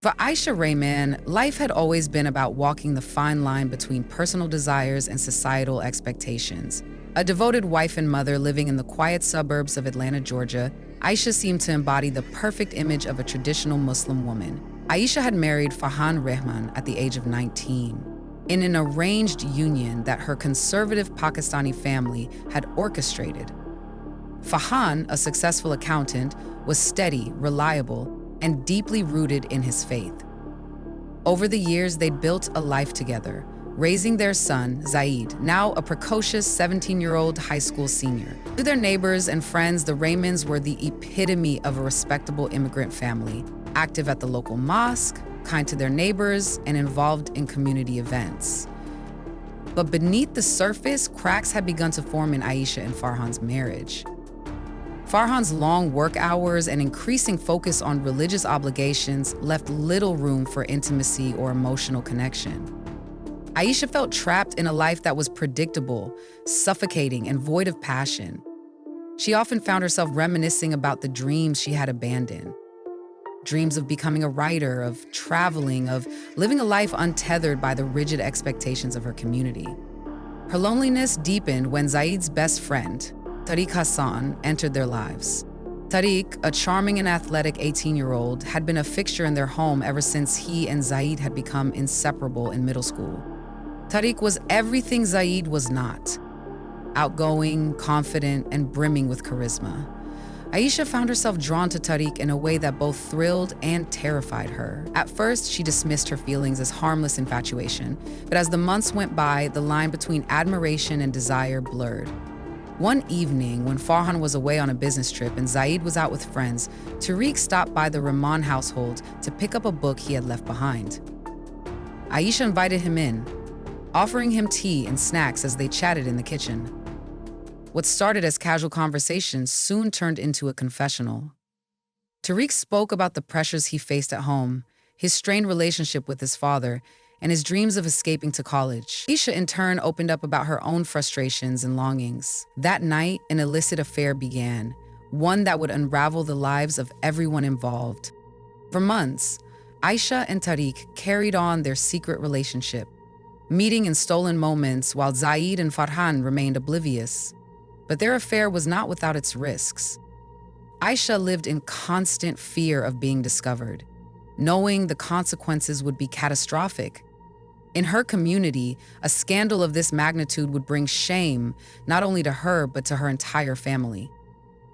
For Aisha Rayman, life had always been about walking the fine line between personal desires and societal expectations. A devoted wife and mother living in the quiet suburbs of Atlanta, Georgia, Aisha seemed to embody the perfect image of a traditional Muslim woman. Aisha had married Farhan Rehman at the age of 19, in an arranged union that her conservative Pakistani family had orchestrated. Farhan, a successful accountant, was steady, reliable, and deeply rooted in his faith. Over the years, they'd built a life together, raising their son, Zaid, now a precocious 17-year-old high school senior. To their neighbors and friends, the Raymans were the epitome of a respectable immigrant family, active at the local mosque, kind to their neighbors, and involved in community events. But beneath the surface, cracks had begun to form in Aisha and Farhan's marriage. Farhan's long work hours and increasing focus on religious obligations left little room for intimacy or emotional connection. Aisha felt trapped in a life that was predictable, suffocating, and void of passion. She often found herself reminiscing about the dreams she had abandoned. Dreams of becoming a writer, of traveling, of living a life untethered by the rigid expectations of her community. Her loneliness deepened when Zaid's best friend, Tariq Hassan, entered their lives. Tariq, a charming and athletic 18-year-old, had been a fixture in their home ever since he and Zaid had become inseparable in middle school. Tariq was everything Zaid was not: outgoing, confident, and brimming with charisma. Aisha found herself drawn to Tariq in a way that both thrilled and terrified her. At first, she dismissed her feelings as harmless infatuation, but as the months went by, the line between admiration and desire blurred. One evening, when Farhan was away on a business trip and Zaid was out with friends, Tariq stopped by the Rahman household to pick up a book he had left behind. Aisha invited him in, offering him tea and snacks as they chatted in the kitchen. What started as casual conversations soon turned into a confessional. Tariq spoke about the pressures he faced at home, his strained relationship with his father, and his dreams of escaping to college. Aisha, in turn, opened up about her own frustrations and longings. That night, an illicit affair began, one that would unravel the lives of everyone involved. For months, Aisha and Tariq carried on their secret relationship, meeting in stolen moments while Zaid and Farhan remained oblivious. But their affair was not without its risks. Aisha lived in constant fear of being discovered, knowing the consequences would be catastrophic. In her community, a scandal of this magnitude would bring shame not only to her, but to her entire family.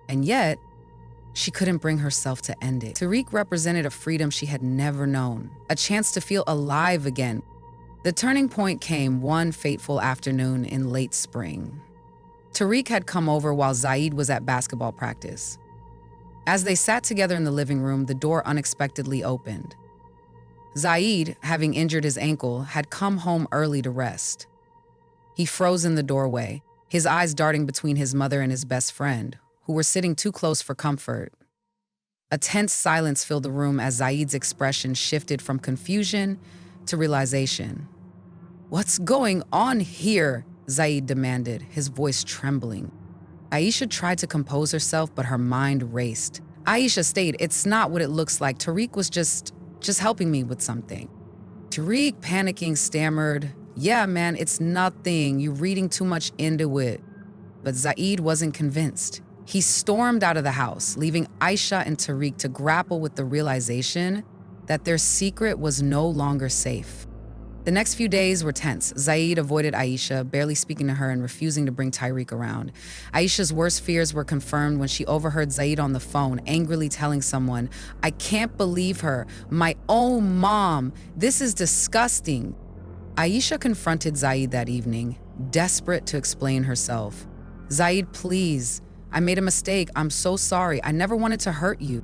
And yet, she couldn't bring herself to end it. Tariq represented a freedom she had never known, a chance to feel alive again. The turning point came one fateful afternoon in late spring. Tariq had come over while Zaid was at basketball practice. As they sat together in the living room, the door unexpectedly opened. Zaid, having injured his ankle, had come home early to rest. He froze in the doorway, his eyes darting between his mother and his best friend, who were sitting too close for comfort. A tense silence filled the room as Zaid's expression shifted from confusion to realization. "What's going on here?" Zaid demanded, his voice trembling. Aisha tried to compose herself, but her mind raced. Aisha stated, "It's not what it looks like. Tariq was just helping me with something." Tariq, panicking, stammered, "Yeah, man, it's nothing. You're reading too much into it." But Zaid wasn't convinced. He stormed out of the house, leaving Aisha and Tariq to grapple with the realization that their secret was no longer safe. The next few days were tense. Zaid avoided Aisha, barely speaking to her and refusing to bring Tariq around. Aisha's worst fears were confirmed when she overheard Zaid on the phone, angrily telling someone, "I can't believe her. My own mom. This is disgusting." Aisha confronted Zaid that evening, desperate to explain herself. "Zaid, please. I made a mistake. I'm so sorry. I never wanted to hurt you."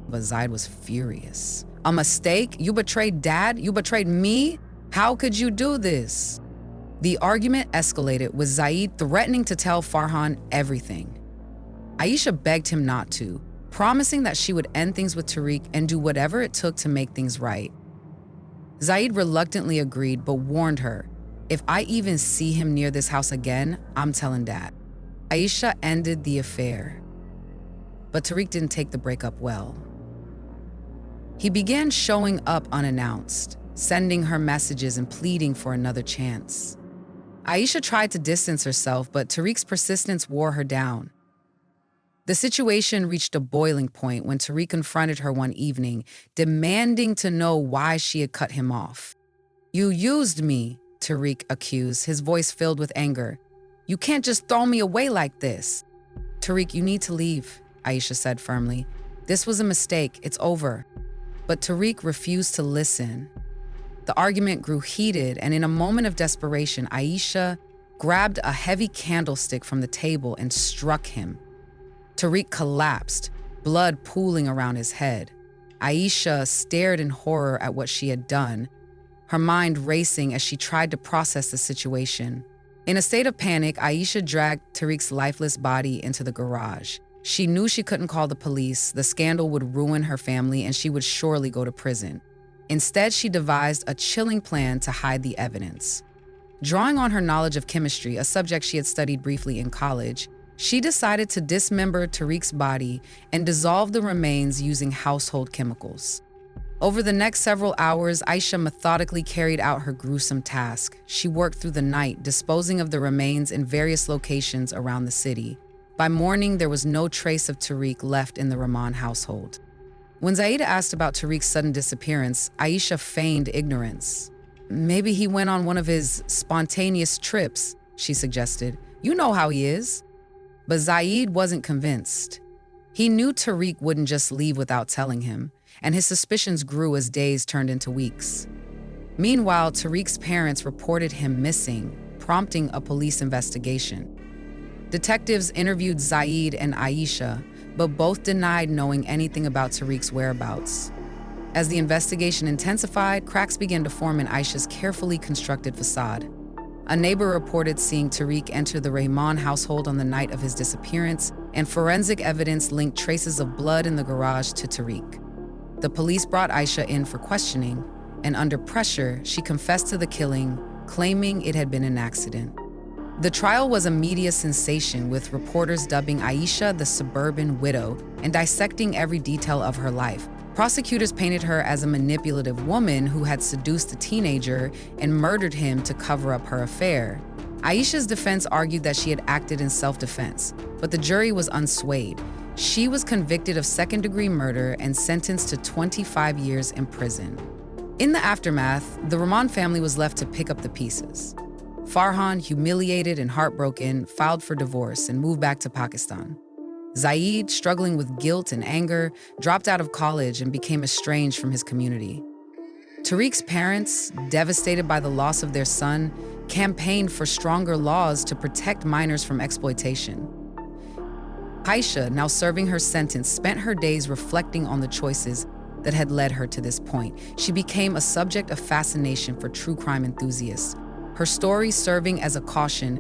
But Zaid was furious. "A mistake? You betrayed Dad? You betrayed me? How could you do this?" The argument escalated, with Zaid threatening to tell Farhan everything. Aisha begged him not to, promising that she would end things with Tariq and do whatever it took to make things right. Zaid reluctantly agreed, but warned her, "If I even see him near this house again, I'm telling Dad." Aisha ended the affair, but Tariq didn't take the breakup well. He began showing up unannounced, sending her messages and pleading for another chance. Aisha tried to distance herself, but Tariq's persistence wore her down. The situation reached a boiling point when Tariq confronted her one evening, demanding to know why she had cut him off. "You used me," Tariq accused, his voice filled with anger. "You can't just throw me away like this." "Tariq, you need to leave," Aisha said firmly. "This was a mistake. It's over." But Tariq refused to listen. The argument grew heated, and in a moment of desperation, Aisha grabbed a heavy candlestick from the table and struck him. Tariq collapsed, blood pooling around his head. Aisha stared in horror at what she had done, her mind racing as she tried to process the situation. In a state of panic, Aisha dragged Tariq's lifeless body into the garage. She knew she couldn't call the police, the scandal would ruin her family, and she would surely go to prison. Instead, she devised a chilling plan to hide the evidence. Drawing on her knowledge of chemistry, a subject she had studied briefly in college, she decided to dismember Tariq's body and dissolve the remains using household chemicals. Over the next several hours, Aisha methodically carried out her gruesome task. She worked through the night, disposing of the remains in various locations around the city. By morning, there was no trace of Tariq left in the Rahman household. When Zaida asked about Tariq's sudden disappearance, Aisha feigned ignorance. "Maybe he went on one of his spontaneous trips," she suggested. "You know how he is." But Zaid wasn't convinced. He knew Tariq wouldn't just leave without telling him, and his suspicions grew as days turned into weeks. Meanwhile, Tariq's parents reported him missing, prompting a police investigation. Detectives interviewed Zaid and Aisha, but both denied knowing anything about Tariq's whereabouts. As the investigation intensified, cracks began to form in Aisha's carefully constructed facade. A neighbor reported seeing Tariq enter the Rahman household on the night of his disappearance, and forensic evidence linked traces of blood in the garage to Tariq. The police brought Aisha in for questioning, and under pressure, she confessed to the killing, claiming it had been an accident. The trial was a media sensation, with reporters dubbing Aisha the suburban widow and dissecting every detail of her life. Prosecutors painted her as a manipulative woman who had seduced a teenager and murdered him to cover up her affair. Aisha's defense argued that she had acted in self-defense, but the jury was unswayed. She was convicted of second-degree murder and sentenced to 25 years in prison. In the aftermath, the Rahman family was left to pick up the pieces. Farhan, humiliated and heartbroken, filed for divorce and moved back to Pakistan. Zaid, struggling with guilt and anger, dropped out of college and became estranged from his community. Tariq's parents, devastated by the loss of their son, campaigned for stronger laws to protect minors from exploitation. Aisha, now serving her sentence, spent her days reflecting on the choices that had led her to this point. She became a subject of fascination for true crime enthusiasts, her story serving as a caution.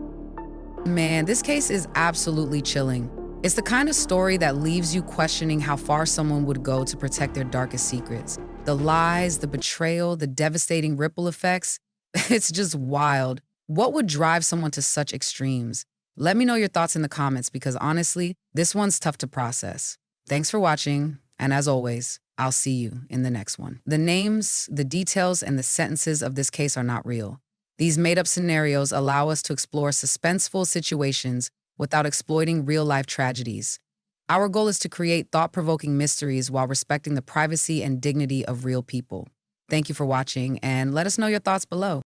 Man, this case is absolutely chilling. It's the kind of story that leaves you questioning how far someone would go to protect their darkest secrets. The lies, the betrayal, the devastating ripple effects. It's just wild. What would drive someone to such extremes? Let me know your thoughts in the comments, because honestly, this one's tough to process. Thanks for watching, and as always, I'll see you in the next one. The names, the details, and the sentences of this case are not real. These made-up scenarios allow us to explore suspenseful situations without exploiting real-life tragedies. Our goal is to create thought-provoking mysteries while respecting the privacy and dignity of real people. Thank you for watching, and let us know your thoughts below.